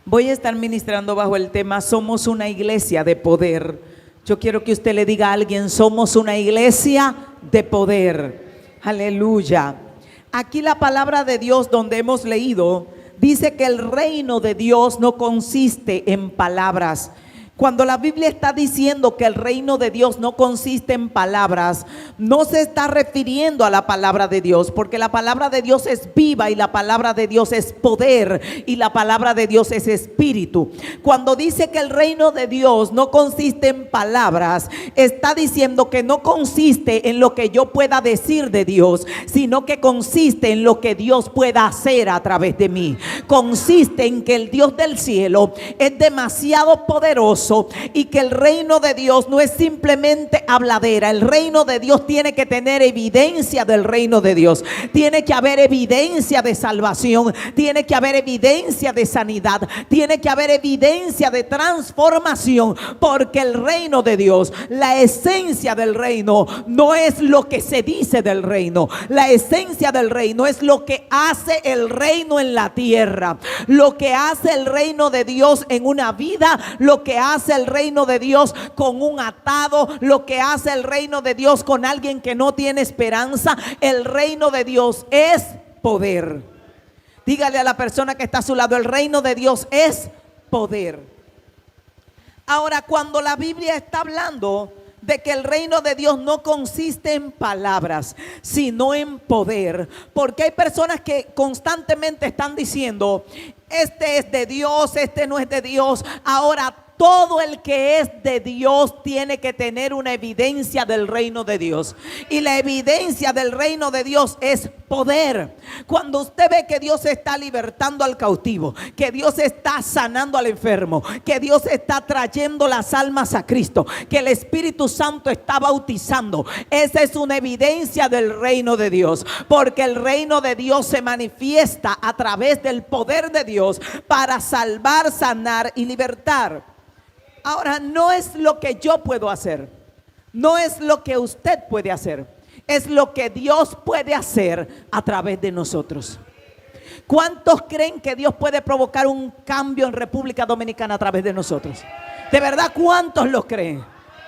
Voy a estar ministrando bajo el tema Somos una iglesia de poder. Yo quiero que usted le diga a alguien: somos una iglesia de poder. Aleluya. Aquí la palabra de Dios, donde hemos leído, dice que el reino de Dios no consiste en palabras. Cuando la Biblia está diciendo que el reino de Dios no consiste en palabras, no se está refiriendo a la palabra de Dios, porque la palabra de Dios es viva y la palabra de Dios es poder y la palabra de Dios es espíritu. Cuando dice que el reino de Dios no consiste en palabras, está diciendo que no consiste en lo que yo pueda decir de Dios, sino que consiste en lo que Dios pueda hacer a través de mí. Consiste en que el Dios del cielo es demasiado poderoso y que el reino de Dios no es simplemente habladera. El reino de Dios tiene que tener evidencia del reino de Dios. Tiene que haber evidencia de salvación, tiene que haber evidencia de sanidad, tiene que haber evidencia de transformación, porque el reino de Dios, la esencia del reino no es lo que se dice del reino. La esencia del reino es lo que hace el reino en la tierra, lo que hace el reino de Dios en una vida, lo que hace el reino de Dios con un atado, lo que hace el reino de Dios con alguien que no tiene esperanza. El reino de Dios es poder. Dígale a la persona que está a su lado: el reino de Dios es poder. Ahora, cuando la Biblia está hablando de que el reino de Dios no consiste en palabras, sino en poder, porque hay personas que constantemente están diciendo: este es de Dios, este no es de Dios. Ahora, todo el que es de Dios tiene que tener una evidencia del reino de Dios. Y la evidencia del reino de Dios es poder. Cuando usted ve que Dios está libertando al cautivo, que Dios está sanando al enfermo, que Dios está trayendo las almas a Cristo, que el Espíritu Santo está bautizando, esa es una evidencia del reino de Dios. Porque el reino de Dios se manifiesta a través del poder de Dios para salvar, sanar y libertar. Ahora, no es lo que yo puedo hacer, no es lo que usted puede hacer, es lo que Dios puede hacer a través de nosotros. ¿Cuántos creen que Dios puede provocar un cambio en República Dominicana a través de nosotros? ¿De verdad cuántos lo creen?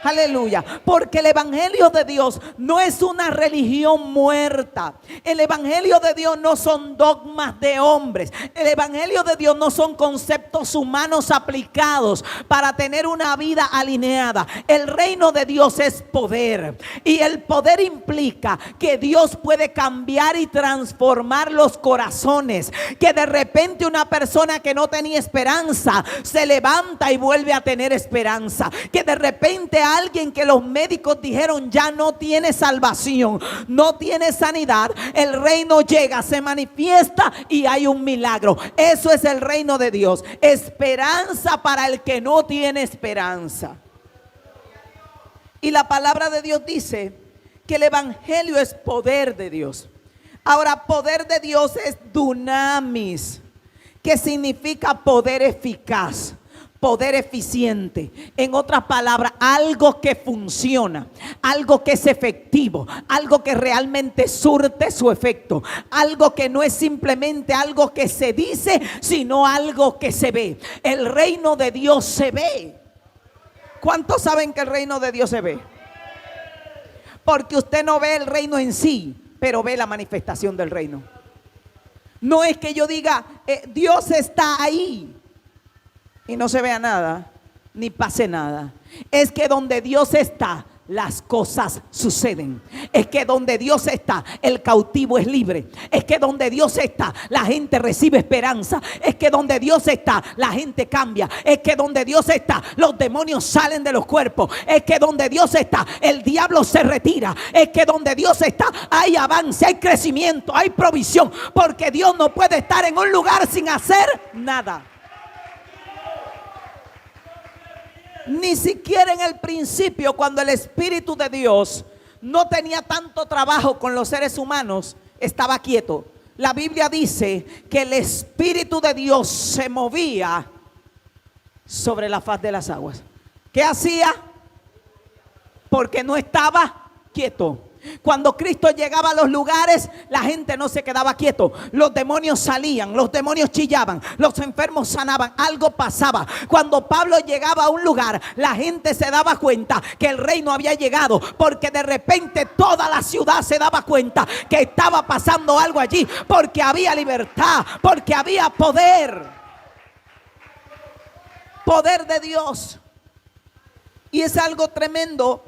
Aleluya, porque el evangelio de Dios no es una religión muerta. El evangelio de Dios no son dogmas de hombres. El evangelio de Dios no son conceptos humanos aplicados para tener una vida alineada. El reino de Dios es poder, y el poder implica que Dios puede cambiar y transformar los corazones. Que de repente una persona que no tenía esperanza se levanta y vuelve a tener esperanza. Que de repente alguien que los médicos dijeron ya no tiene salvación, no tiene sanidad, el reino llega, se manifiesta y hay un milagro. Eso es el reino de Dios. Esperanza para el que no tiene esperanza. Y la palabra de Dios dice que el evangelio es poder de Dios. Ahora, poder de Dios es dunamis, que significa poder eficaz, poder eficiente. En otras palabras, algo que funciona, algo que es efectivo, algo que realmente surte su efecto, algo que no es simplemente algo que se dice, sino algo que se ve. El reino de Dios se ve. ¿Cuántos saben que el reino de Dios se ve? Porque usted no ve el reino en sí, pero ve la manifestación del reino. No es que yo diga Dios está ahí y no se vea nada, ni pase nada. Es que donde Dios está, las cosas suceden. Es que donde Dios está, el cautivo es libre. Es que donde Dios está, la gente recibe esperanza. Es que donde Dios está, la gente cambia. Es que donde Dios está, los demonios salen de los cuerpos. Es que donde Dios está, el diablo se retira. Es que donde Dios está, hay avance, hay crecimiento, hay provisión. Porque Dios no puede estar en un lugar sin hacer nada. Ni siquiera en el principio, cuando el Espíritu de Dios no tenía tanto trabajo con los seres humanos, estaba quieto. La Biblia dice que el Espíritu de Dios se movía sobre la faz de las aguas. ¿Qué hacía? Porque no estaba quieto. Cuando Cristo llegaba a los lugares, la gente no se quedaba quieto. Los demonios salían, los demonios chillaban, los enfermos sanaban, algo pasaba. Cuando Pablo llegaba a un lugar, la gente se daba cuenta que el reino había llegado, porque de repente toda la ciudad se daba cuenta que estaba pasando algo allí, porque había libertad, porque había poder. Poder de Dios. Y es algo tremendo,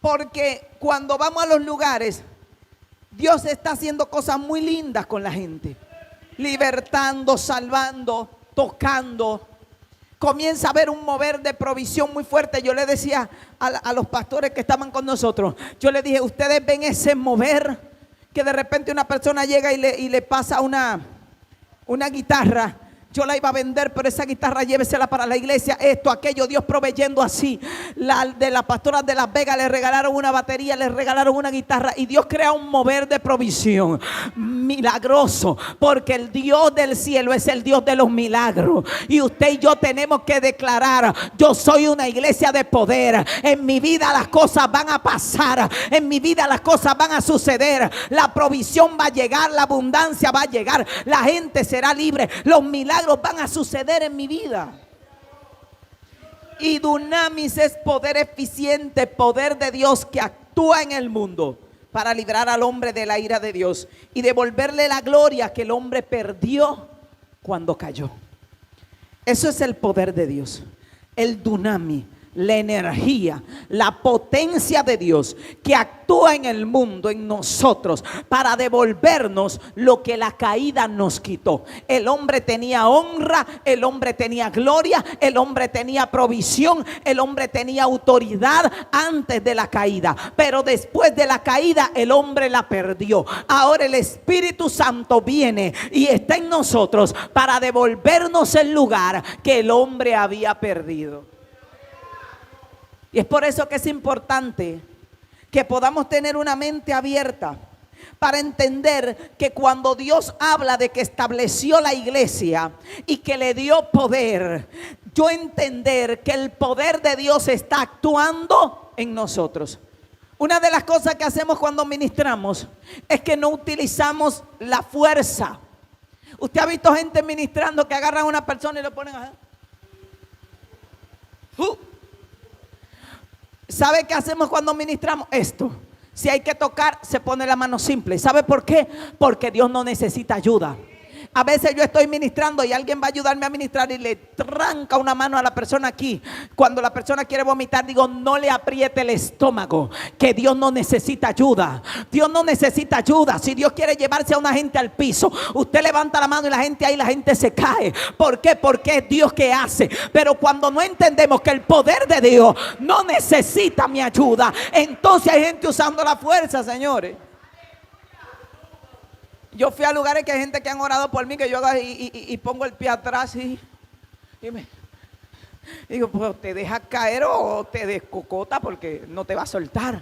porque cuando vamos a los lugares, Dios está haciendo cosas muy lindas con la gente. Libertando, salvando, tocando. Comienza a haber un mover de provisión muy fuerte. Yo le decía a los pastores que estaban con nosotros, yo les dije, ustedes ven ese mover, que de repente una persona llega y le pasa una guitarra. Yo la iba a vender, pero esa guitarra llévesela para la iglesia, esto, aquello, Dios proveyendo así. De las pastoras de Las Vegas le regalaron una batería, le regalaron una guitarra, y Dios crea un mover de provisión milagroso, porque el Dios del cielo es el Dios de los milagros. Y usted y yo tenemos que declarar, yo soy una iglesia de poder. En mi vida las cosas van a pasar, en mi vida las cosas van a suceder, la provisión va a llegar, la abundancia va a llegar, la gente será libre, los milagros van a suceder en mi vida. Y dunamis es poder eficiente, poder de Dios que actúa en el mundo para librar al hombre de la ira de Dios y devolverle la gloria que el hombre perdió cuando cayó. Eso es el poder de Dios, el dunamis. La energía, la potencia de Dios que actúa en el mundo, en nosotros, para devolvernos lo que la caída nos quitó. El hombre tenía honra, el hombre tenía gloria, el hombre tenía provisión, el hombre tenía autoridad antes de la caída, pero después de la caída el hombre la perdió. Ahora el Espíritu Santo viene y está en nosotros para devolvernos el lugar que el hombre había perdido. Y es por eso que es importante que podamos tener una mente abierta para entender que cuando Dios habla de que estableció la iglesia y que le dio poder, yo entender que el poder de Dios está actuando en nosotros. Una de las cosas que hacemos cuando ministramos es que no utilizamos la fuerza. Usted ha visto gente ministrando que agarran a una persona y lo ponen a... ¿Sabe qué hacemos cuando ministramos? Esto. Si hay que tocar, se pone la mano simple. ¿Sabe por qué? Porque Dios no necesita ayuda. A veces yo estoy ministrando y alguien va a ayudarme a ministrar y le tranca una mano a la persona aquí. Cuando la persona quiere vomitar, digo, no le apriete el estómago, que Dios no necesita ayuda. Dios no necesita ayuda. Si Dios quiere llevarse a una gente al piso, usted levanta la mano y la gente ahí, la gente se cae. ¿Por qué? Porque es Dios que hace. Pero cuando no entendemos que el poder de Dios no necesita mi ayuda, entonces hay gente usando la fuerza, señores. Yo fui a lugares que hay gente que han orado por mí, que yo hago y pongo el pie atrás y digo, pues te deja caer o te descocota porque no te va a soltar.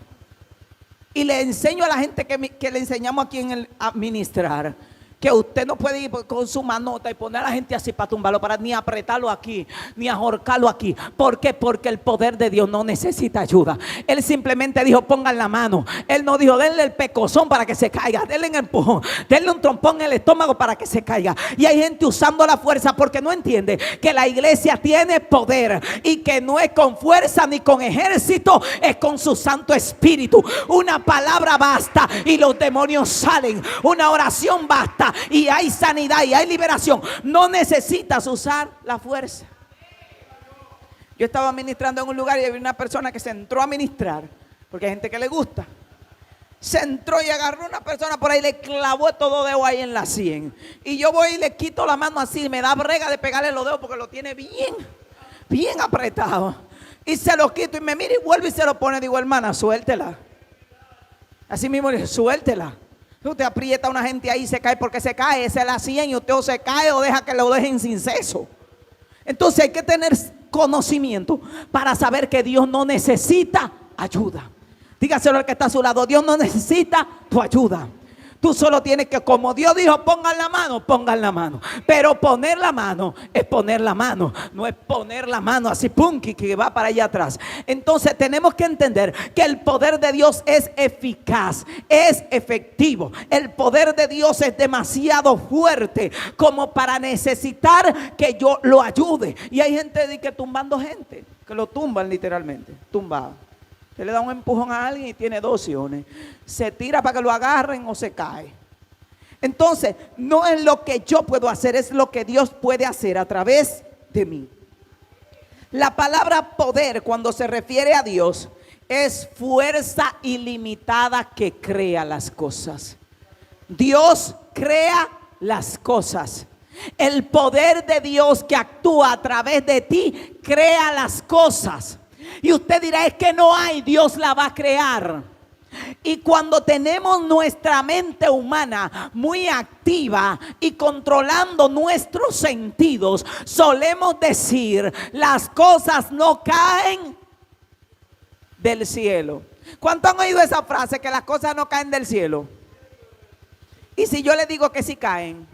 Y le enseño a la gente que le enseñamos aquí en el administrar, que usted no puede ir con su manota y poner a la gente así para tumbarlo, para ni apretarlo aquí, ni ahorcarlo aquí. ¿Por qué? Porque el poder de Dios no necesita ayuda. Él simplemente dijo, pongan la mano. Él no dijo, denle el pecozón para que se caiga, denle un empujón, denle un trompón en el estómago para que se caiga. Y hay gente usando la fuerza porque no entiende que la iglesia tiene poder y que no es con fuerza ni con ejército, es con su Santo Espíritu. Una palabra basta y los demonios salen. Una oración basta y hay sanidad y hay liberación. No necesitas usar la fuerza. Yo estaba ministrando en un lugar y había una persona que se entró a ministrar, porque hay gente que le gusta. Se entró y agarró a una persona por ahí y le clavó todo dedo ahí en la sien. Y yo voy y le quito la mano así, me da brega de pegarle los dedos porque lo tiene bien apretado. Y se lo quito y me mira y vuelve y se lo pone. Digo, hermana, suéltela. Así mismo le dije, suéltela. Usted aprieta a una gente ahí y se cae porque se cae, esa es la sien, y usted o se cae o deja que lo dejen sin seso. Entonces hay que tener conocimiento para saber que Dios no necesita ayuda. Dígaselo al que está a su lado, Dios no necesita tu ayuda. Tú solo tienes que, como Dios dijo, pongan la mano, pongan la mano. Pero poner la mano es poner la mano. No es poner la mano así, pum, que va para allá atrás. Entonces tenemos que entender que el poder de Dios es eficaz, es efectivo. El poder de Dios es demasiado fuerte como para necesitar que yo lo ayude. Y hay gente que tumbando gente, que lo tumban literalmente, tumbado. Se le da un empujón a alguien y tiene dos opciones: se tira para que lo agarren o se cae. Entonces, no es lo que yo puedo hacer, es lo que Dios puede hacer a través de mí. La palabra poder, cuando se refiere a Dios, es fuerza ilimitada que crea las cosas. Dios crea las cosas. El poder de Dios que actúa a través de ti crea las cosas. Y usted dirá, es que no hay, Dios la va a crear. Y cuando tenemos nuestra mente humana muy activa y controlando nuestros sentidos, solemos decir, las cosas no caen del cielo. ¿Cuánto han oído esa frase, que las cosas no caen del cielo? Y si yo le digo que sí caen,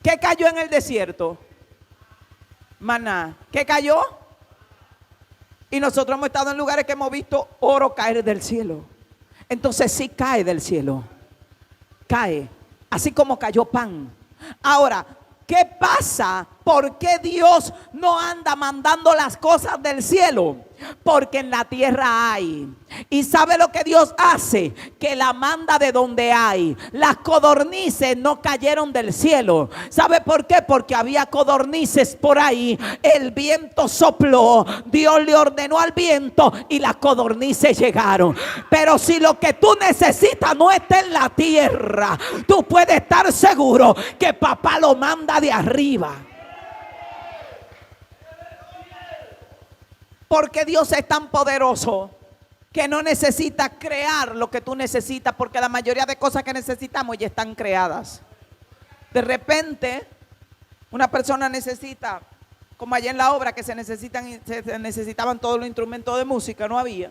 ¿qué cayó en el desierto? Maná. ¿Qué cayó? Y nosotros hemos estado en lugares que hemos visto oro caer del cielo. Entonces sí cae del cielo. Cae. Así como cayó pan. Ahora, ¿qué pasa? ¿Por qué Dios no anda mandando las cosas del cielo? Porque en la tierra hay. ¿Y sabe lo que Dios hace? Que la manda de donde hay. Las codornices no cayeron del cielo. ¿Sabe por qué? Porque había codornices por ahí. El viento sopló. Dios le ordenó al viento y las codornices llegaron. Pero si lo que tú necesitas no está en la tierra, tú puedes estar seguro que papá lo manda de arriba. Porque Dios es tan poderoso que no necesita crear lo que tú necesitas, porque la mayoría de cosas que necesitamos ya están creadas. De repente, una persona necesita, como allá en la obra que se necesitaban todos los instrumentos de música, no había.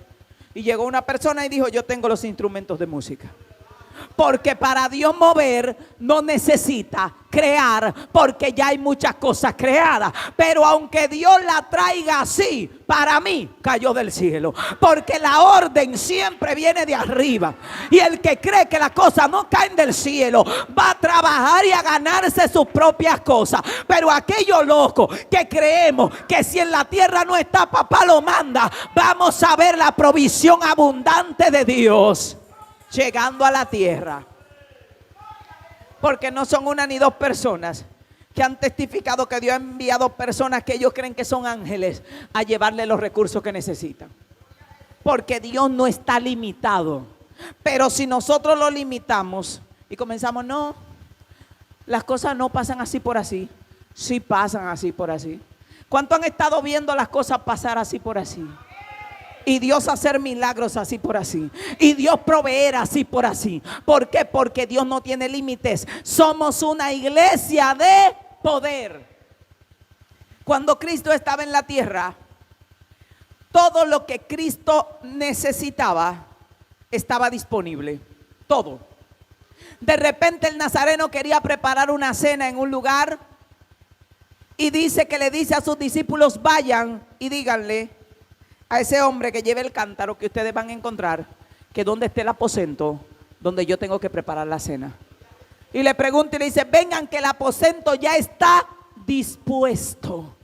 Y llegó una persona y dijo, yo tengo los instrumentos de música. Porque para Dios mover no necesita crear, porque ya hay muchas cosas creadas. Pero aunque Dios la traiga así, para mí cayó del cielo, porque la orden siempre viene de arriba. Y el que cree que las cosas no caen del cielo va a trabajar y a ganarse sus propias cosas. Pero aquellos locos que creemos que si en la tierra no está, papá lo manda, vamos a ver la provisión abundante de Dios llegando a la tierra. Porque no son una ni dos personas que han testificado que Dios ha enviado personas que ellos creen que son ángeles a llevarle los recursos que necesitan. Porque Dios no está limitado. Pero si nosotros lo limitamos y comenzamos, no, las cosas no pasan así por así. Sí pasan así por así. ¿Cuánto han estado viendo las cosas pasar así por así? Y Dios hacer milagros así por así. Y Dios proveer así por así. ¿Por qué? Porque Dios no tiene límites. Somos una iglesia de poder. Cuando Cristo estaba en la tierra, todo lo que Cristo necesitaba estaba disponible. Todo. De repente el nazareno quería preparar una cena en un lugar. Y dice que le dice a sus discípulos, vayan y díganle a ese hombre que lleve el cántaro que ustedes van a encontrar, que donde esté el aposento donde yo tengo que preparar la cena. Y le pregunta y le dice, vengan que el aposento ya está dispuesto.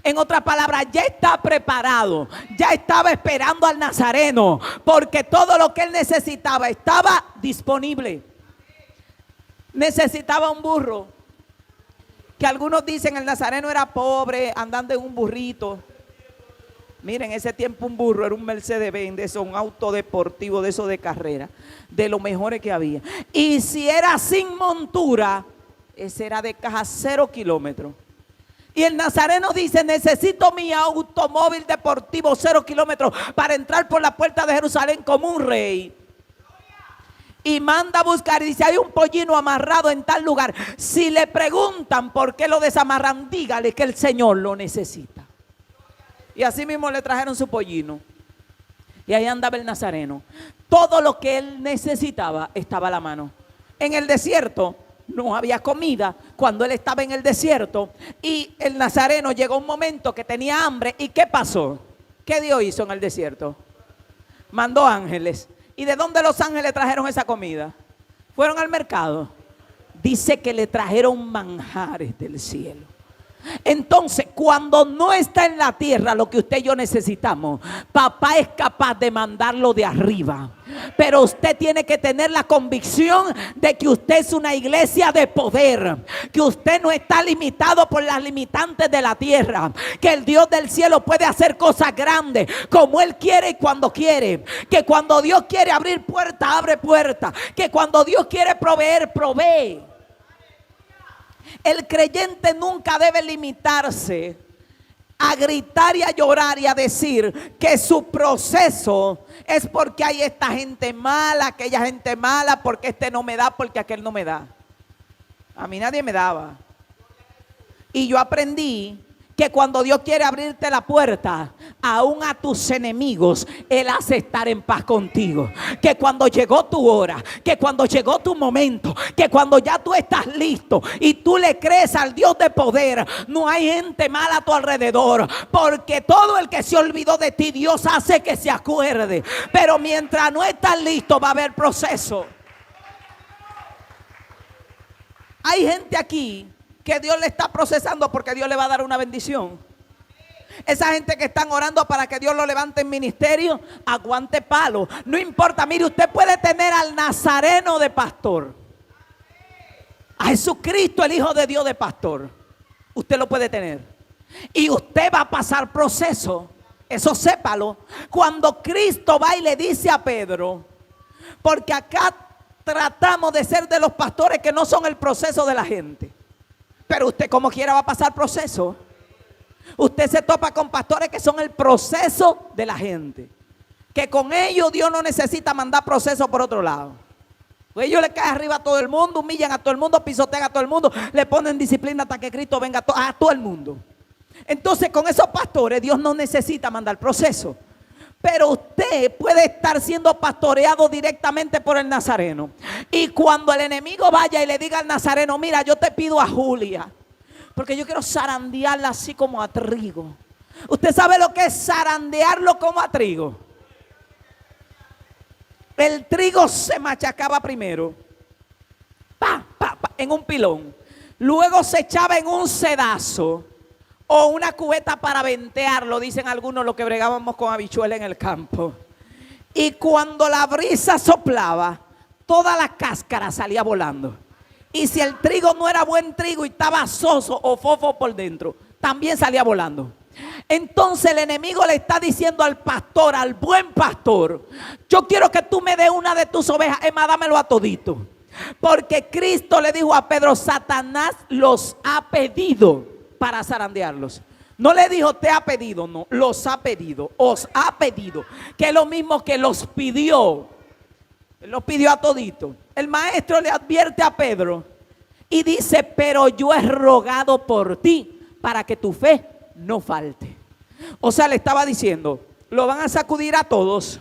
En otras palabras, ya está preparado. Ya estaba esperando al nazareno, porque todo lo que él necesitaba estaba disponible. Necesitaba un burro, que algunos dicen el nazareno era pobre, andando en un burrito. Miren, en ese tiempo un burro era un Mercedes-Benz, de eso, un auto deportivo de eso de carrera, de los mejores que había. Y si era sin montura, ese era de caja 0 kilómetros. Y el nazareno dice, necesito mi automóvil deportivo 0 kilómetros para entrar por la puerta de Jerusalén como un rey. Y manda a buscar y dice, hay un pollino amarrado en tal lugar. Si le preguntan por qué lo desamarran, dígale que el Señor lo necesita. Y así mismo le trajeron su pollino. Y ahí andaba el nazareno. Todo lo que él necesitaba estaba a la mano. En el desierto no había comida. Cuando él estaba en el desierto y el nazareno llegó un momento que tenía hambre. ¿Y qué pasó? ¿Qué Dios hizo en el desierto? Mandó ángeles. ¿Y de dónde los ángeles trajeron esa comida? Fueron al mercado. Dice que le trajeron manjares del cielo. Entonces, cuando no está en la tierra lo que usted y yo necesitamos, papá es capaz de mandarlo de arriba. Pero usted tiene que tener la convicción de que usted es una iglesia de poder, que usted no está limitado por las limitantes de la tierra, que el Dios del cielo puede hacer cosas grandes como Él quiere y cuando quiere, que cuando Dios quiere abrir puertas, abre puertas, que cuando Dios quiere proveer, provee. El creyente nunca debe limitarse a gritar y a llorar y a decir que su proceso es porque hay esta gente mala, aquella gente mala, porque este no me da, porque aquel no me da. A mí nadie me daba. Y yo aprendí que cuando Dios quiere abrirte la puerta, aún a tus enemigos, Él hace estar en paz contigo. Que cuando llegó tu hora, que cuando llegó tu momento, que cuando ya tú estás listo y tú le crees al Dios de poder, no hay gente mala a tu alrededor. Porque todo el que se olvidó de ti, Dios hace que se acuerde. Pero mientras no estás listo, va a haber proceso. Hay gente aquí que Dios le está procesando porque Dios le va a dar una bendición. Esa gente que están orando para que Dios lo levante en ministerio, aguante palo. No importa, mire, usted puede tener al nazareno de pastor, a Jesucristo el Hijo de Dios de pastor. Usted lo puede tener. Y usted va a pasar proceso. Eso sépalo. Cuando Cristo va y le dice a Pedro, porque acá tratamos de ser de los pastores que no son el proceso de la gente. Pero usted como quiera va a pasar proceso. Usted se topa con pastores que son el proceso de la gente. Que con ellos Dios no necesita mandar proceso por otro lado. Pues ellos le caen arriba a todo el mundo, humillan a todo el mundo, pisotean a todo el mundo, le ponen disciplina hasta que Cristo venga a todo el mundo. Entonces con esos pastores Dios no necesita mandar proceso. Pero usted puede estar siendo pastoreado directamente por el nazareno. Y cuando el enemigo vaya y le diga al nazareno, mira, yo te pido a Julia, porque yo quiero zarandearla así como a trigo. ¿Usted sabe lo que es zarandearlo como a trigo? El trigo se machacaba primero, en un pilón. Luego se echaba en un sedazo o una cubeta para ventearlo, dicen algunos los que bregábamos con habichuela en el campo. Y cuando la brisa soplaba, toda la cáscara salía volando. Y si el trigo no era buen trigo y estaba soso o fofo por dentro, también salía volando. Entonces el enemigo le está diciendo al pastor, al buen pastor, yo quiero que tú me des una de tus ovejas, dámelo a todito. Porque Cristo le dijo a Pedro, Satanás los ha pedido para zarandearlos. No le dijo te ha pedido, no, los ha pedido, os ha pedido, que es lo mismo que los pidió. Él los pidió a todito. El maestro le advierte a Pedro y dice, pero yo he rogado por ti para que tu fe no falte. O sea, le estaba diciendo, lo van a sacudir a todos,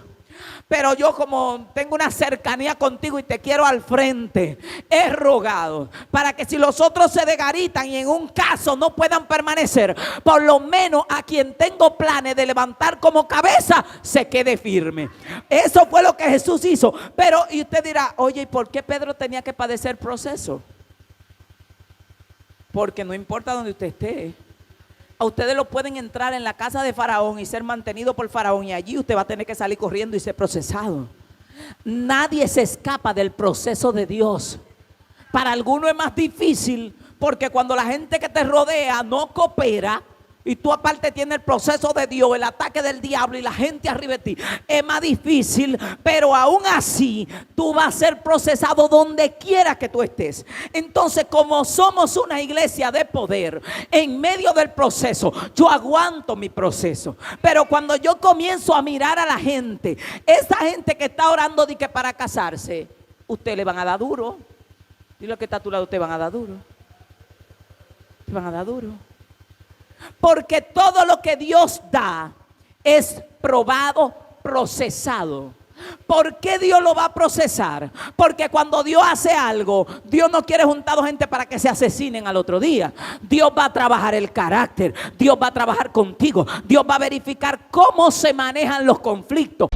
pero yo como tengo una cercanía contigo y te quiero al frente, he rogado para que si los otros se desgaritan y en un caso no puedan permanecer, por lo menos a quien tengo planes de levantar como cabeza se quede firme. Eso fue lo que Jesús hizo. Pero y usted dirá, oye, ¿y por qué Pedro tenía que padecer proceso? Porque no importa donde usted esté, a ustedes lo pueden entrar en la casa de Faraón y ser mantenido por Faraón, y allí usted va a tener que salir corriendo y ser procesado. Nadie se escapa del proceso de Dios. Para algunos es más difícil porque cuando la gente que te rodea no coopera y tú aparte tienes el proceso de Dios, el ataque del diablo y la gente arriba de ti, es más difícil, pero aún así tú vas a ser procesado donde quiera que tú estés. Entonces, como somos una iglesia de poder, en medio del proceso, yo aguanto mi proceso. Pero cuando yo comienzo a mirar a la gente, esa gente que está orando de que para casarse, usted le van a dar duro. Dile que está a tu lado, te van a dar duro. Te van a dar duro. Porque todo lo que Dios da es probado, procesado. ¿Por qué Dios lo va a procesar? Porque cuando Dios hace algo, Dios no quiere juntar gente para que se asesinen al otro día. Dios va a trabajar el carácter. Dios va a trabajar contigo. Dios va a verificar cómo se manejan los conflictos.